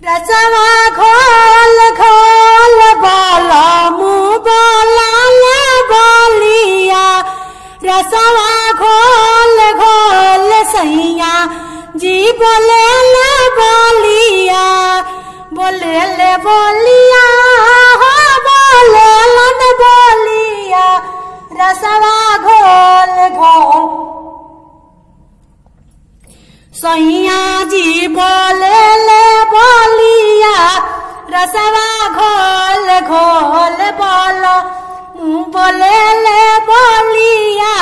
रसवा घोल घोल बोला मुँह बोला ले बोलिया। रसवा घोल घोल सैया जी बोले ले बोलिया। बोले ले बोलिया हो बोले लन बोलिया। रसवा घोल घोल सैया जी बोले ले बोलिया। रसवा घोल घोल बोलो बोले ले बोलिया।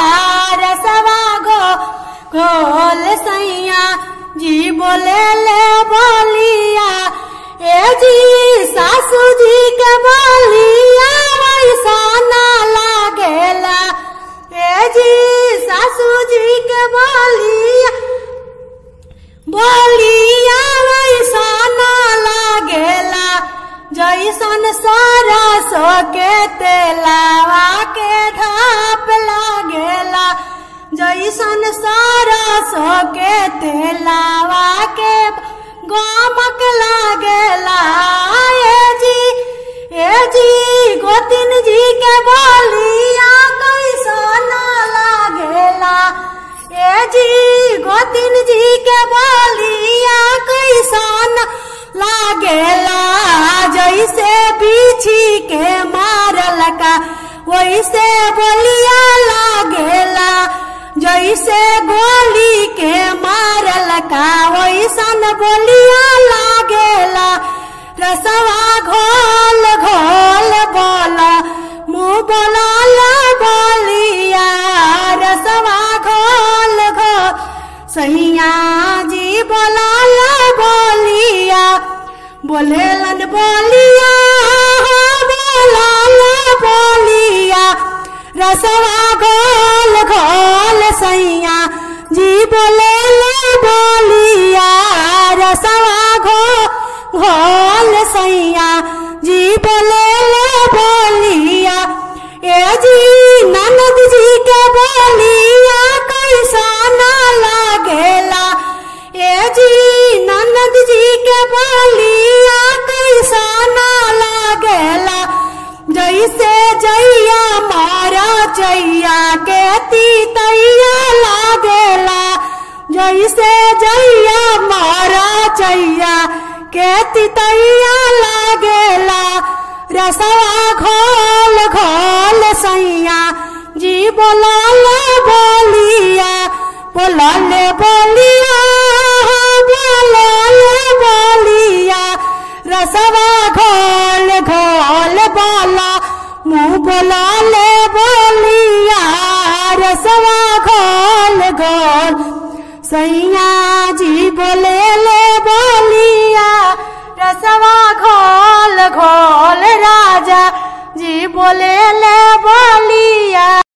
रसवा घोल सैया जी बोले ले बोलिया। ए जी सासू जी के बोलिया वैसा ना लागेला। ए जी सासू जी के बोलिया वैसा ना लागेला। जैसन सरसो के तेलावा के धाप लागेला। जैसन सरसो के तेलावा के गमक लागेला। ए जी गोतिन जी के बोलिया कैसा ना लागेला। ए जी गोतिन जी के बोलिया कैसा ना लागेला। जैसे बिछी के मारल का वैसे बोलिया लागेला। जैसे गोली के मारल का वैसन बोलिया लागेला। रसवा घोल घोल बोला मुँह बोला ले बोलिया। रसवा घोल घोल सैया जी बोला ले बोलिया। बोले लन बोलिया बोला ले बोलिया। रसवा घोल घोल सैया जी बोले ले बोलिया। रसवा घोल सैया जी बोले ले बोलिया। ए जी ननद जी के बोलिया कैसा ना लागेला। ए जी ननद जी के बोलिया कैसा ना लागेला। जैसे जैया मारा जैया के तीतैया लागेला। जैसे जैया मारा जैया के तीतैया लागेला। रसवा घोल घोल सैया जी बोला ले बोलिया। बोला ले बोलिया बोला ले बोलिया। रसवा घोल घोल बोला मुँह बोला ले बोलिया। रसवा घोल घोल सैया जी बोले ले बोलिया। रसवा घोल घोल राजा जी बोले ले बोलिया।